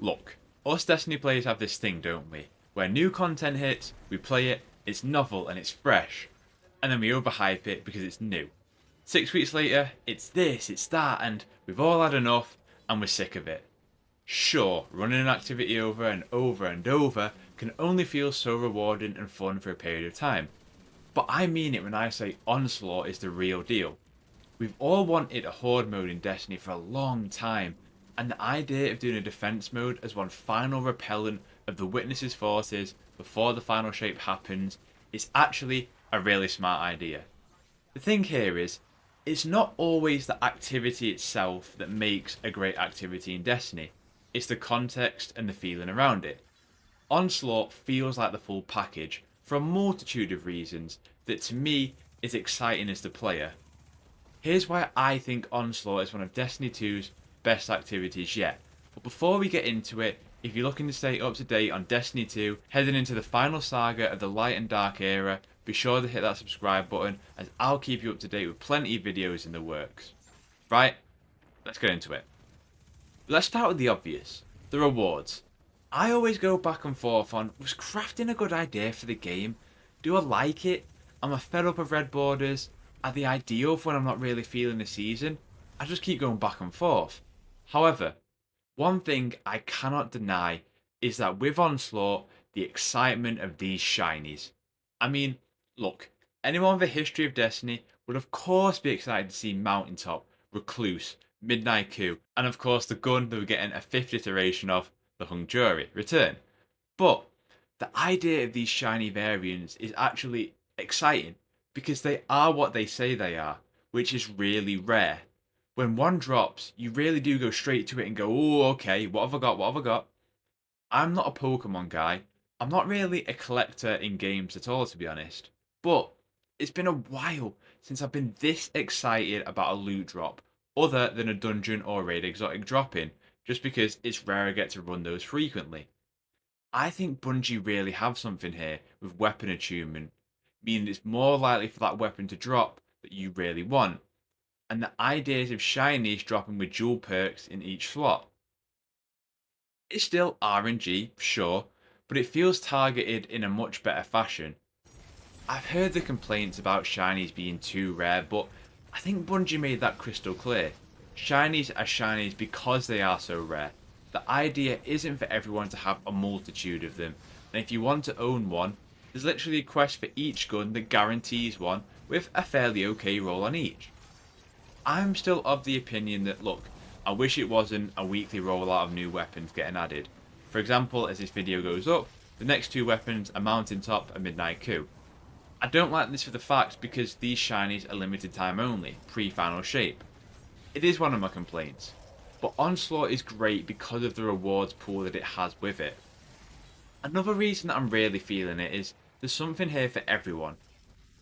Look, us Destiny players have this thing, don't we? Where new content hits, we play it, it's novel and it's fresh, and then we overhype it because it's new. 6 weeks later, it's this, it's that, and we've all had enough and we're sick of it. Sure, running an activity over and over and over can only feel so rewarding and fun for a period of time. But I mean it when I say Onslaught is the real deal. We've all wanted a Horde mode in Destiny for a long time, and the idea of doing a defense mode as one final repellent of the Witness's forces before the final shape happens is actually a really smart idea. The thing here is, it's not always the activity itself that makes a great activity in Destiny, it's the context and the feeling around it. Onslaught feels like the full package for a multitude of reasons that to me is exciting as the player. Here's why I think Onslaught is one of Destiny 2's best activities yet. But before we get into it, if you're looking to stay up to date on Destiny 2, heading into the final saga of the Light and Dark era, be sure to hit that subscribe button as I'll keep you up to date with plenty of videos in the works. Right, let's get into it. Let's start with the obvious, the rewards. I always go back and forth on, was crafting a good idea for the game? Do I like it? Am I fed up of red borders? Are they ideal for when I'm not really feeling the season? I just keep going back and forth. However, one thing I cannot deny is that with Onslaught, the excitement of these shinies. I mean, look, anyone with a history of Destiny would of course be excited to see Mountaintop, Recluse, Midnight Coup, and of course the gun that we're getting a 5th iteration of, the Hung Jury, return. But the idea of these shiny variants is actually exciting because they are what they say they are, which is really rare. When one drops, you really do go straight to it and go, oh, okay, what have I got, what have I got? I'm not a Pokemon guy. I'm not really a collector in games at all, to be honest. But it's been a while since I've been this excited about a loot drop, other than a dungeon or raid exotic drop-in, just because it's rare I get to run those frequently. I think Bungie really have something here with weapon attunement, meaning it's more likely for that weapon to drop that you really want, and the ideas of shinies dropping with dual perks in each slot. It's still RNG, sure, but it feels targeted in a much better fashion. I've heard the complaints about shinies being too rare, but I think Bungie made that crystal clear. Shinies are shinies because they are so rare. The idea isn't for everyone to have a multitude of them, and if you want to own one, there's literally a quest for each gun that guarantees one with a fairly okay roll on each. I'm still of the opinion that, look, I wish it wasn't a weekly rollout of new weapons getting added. For example, as this video goes up, the next two weapons are Mountaintop and Midnight Coup. I don't like this for the fact because these shinies are limited time only, pre-final shape. It is one of my complaints, but Onslaught is great because of the rewards pool that it has with it. Another reason that I'm really feeling it is there's something here for everyone.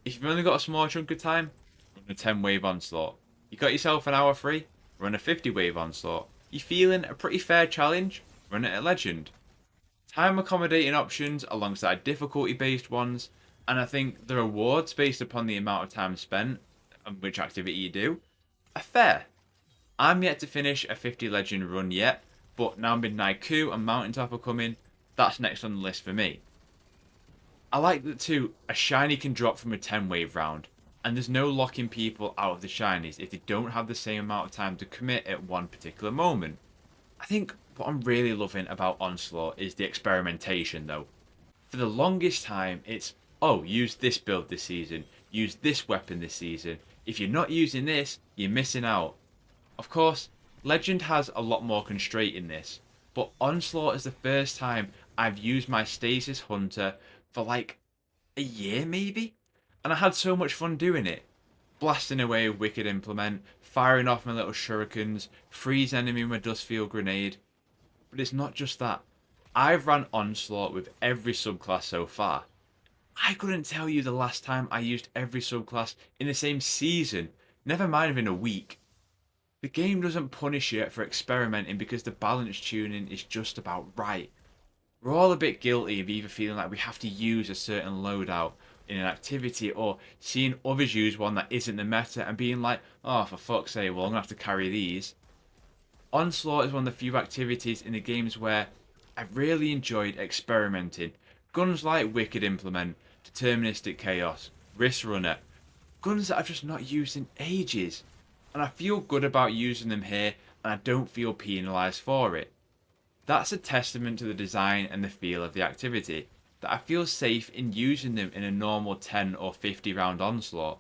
If you've only got a small chunk of time, run a 10 wave Onslaught. You got yourself an hour free, run a 50 wave Onslaught. You feeling a pretty fair challenge, run it at Legend. Time accommodating options alongside difficulty based ones, and I think the rewards based upon the amount of time spent and which activity you do are fair. I'm yet to finish a 50 Legend run yet, but now Midnight Coup and Mountaintop are coming, that's next on the list for me. I like that too, a shiny can drop from a 10 wave round, and there's no locking people out of the shinies if they don't have the same amount of time to commit at one particular moment. I think what I'm really loving about Onslaught is the experimentation though. For the longest time it's, oh, use this build this season, use this weapon this season, if you're not using this, you're missing out. Of course, Legend has a lot more constraint in this, but Onslaught is the first time I've used my Stasis Hunter for like a year maybe? And I had so much fun doing it. Blasting away with Wicked Implement, firing off my little shurikens, freeze enemy with my Dustfield Grenade. But it's not just that. I've ran Onslaught with every subclass so far. I couldn't tell you the last time I used every subclass in the same season, never mind within a week. The game doesn't punish you for experimenting because the balance tuning is just about right. We're all a bit guilty of either feeling like we have to use a certain loadout in an activity or seeing others use one that isn't the meta and being like, oh, for fuck's sake, well, I'm going to have to carry these. Onslaught is one of the few activities in the games where I've really enjoyed experimenting. Guns like Wicked Implement, Deterministic Chaos, Wrist Runner, guns that I've just not used in ages. And I feel good about using them here, and I don't feel penalised for it. That's a testament to the design and the feel of the activity, that I feel safe in using them in a normal 10 or 50 round Onslaught.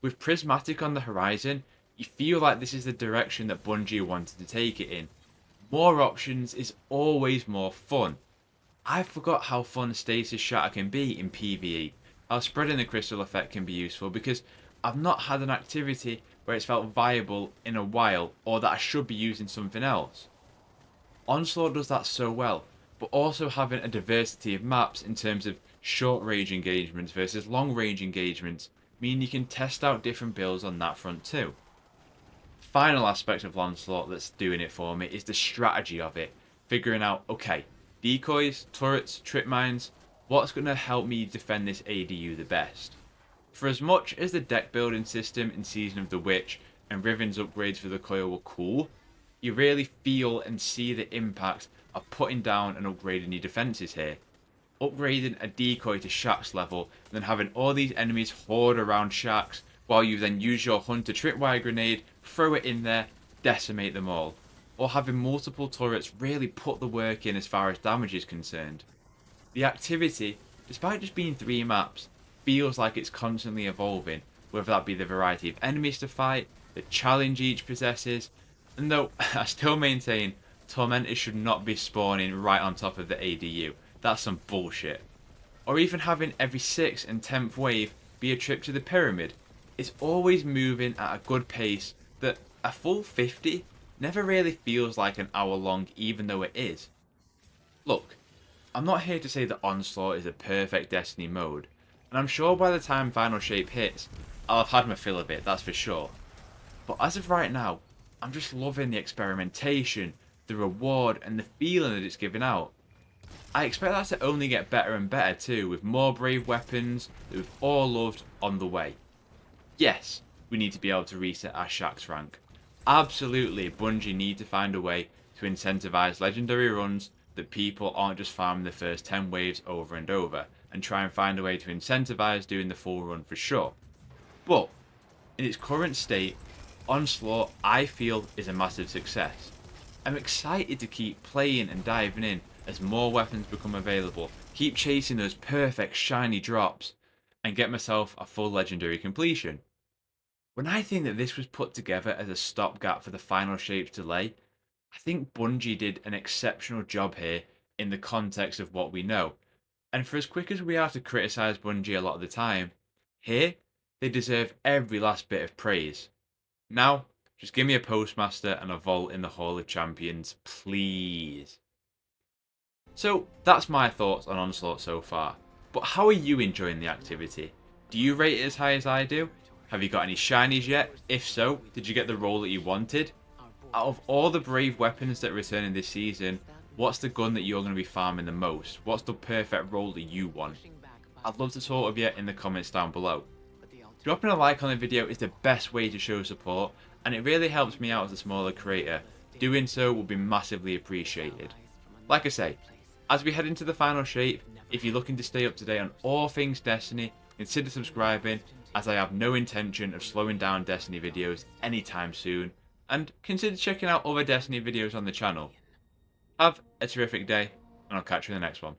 With Prismatic on the horizon, you feel like this is the direction that Bungie wanted to take it in. More options is always more fun. I forgot how fun Stasis Shatter can be in PvE, how spreading the crystal effect can be useful, because I've not had an activity where it's felt viable in a while, or that I should be using something else. Onslaught does that so well, but also having a diversity of maps in terms of short range engagements versus long range engagements mean you can test out different builds on that front too. The final aspect of Onslaught that's doing it for me is the strategy of it, figuring out, okay, decoys, turrets, trip mines, what's going to help me defend this ADU the best. For as much as the deck building system in Season of the Witch and Riven's upgrades for the coil were cool, you really feel and see the impact of putting down and upgrading your defences here. Upgrading a decoy to Shaxx level and then having all these enemies horde around Shaxx while you then use your Hunter Tripwire Grenade, throw it in there, decimate them all. Or having multiple turrets really put the work in as far as damage is concerned. The activity, despite just being 3 maps, feels like it's constantly evolving, whether that be the variety of enemies to fight, the challenge each possesses, and though I still maintain Tormentors should not be spawning right on top of the ADU, that's some bullshit. Or even having every 6th and 10th wave be a trip to the pyramid. It's always moving at a good pace that a full 50 never really feels like an hour long, even though it is. Look, I'm not here to say that Onslaught is a perfect Destiny mode, and I'm sure by the time Final Shape hits, I'll have had my fill of it, that's for sure. But as of right now, I'm just loving the experimentation, the reward, and the feeling that it's giving out. I expect that to only get better and better too, with more brave weapons that we've all loved on the way. Yes, we need to be able to reset our Shaxx rank. Absolutely, Bungie need to find a way to incentivise legendary runs that people aren't just farming the first 10 waves over and over, and try and find a way to incentivise doing the full run for sure. But, in its current state, Onslaught I feel is a massive success. I'm excited to keep playing and diving in as more weapons become available, keep chasing those perfect shiny drops, and get myself a full legendary completion. When I think that this was put together as a stopgap for the Final Shape's delay, I think Bungie did an exceptional job here in the context of what we know. And for as quick as we are to criticise Bungie a lot of the time, here they deserve every last bit of praise. Now, just give me a Postmaster and a vault in the Hall of Champions, please. So, that's my thoughts on Onslaught so far. But how are you enjoying the activity? Do you rate it as high as I do? Have you got any shinies yet? If so, did you get the roll that you wanted? Out of all the brave weapons that return in this season, what's the gun that you're going to be farming the most? What's the perfect roll that you want? I'd love to talk with you in the comments down below. Dropping a like on the video is the best way to show support, and it really helps me out as a smaller creator. Doing so will be massively appreciated. Like I say, as we head into the Final Shape, if you're looking to stay up to date on all things Destiny, consider subscribing, as I have no intention of slowing down Destiny videos anytime soon, and consider checking out other Destiny videos on the channel. Have a terrific day, and I'll catch you in the next one.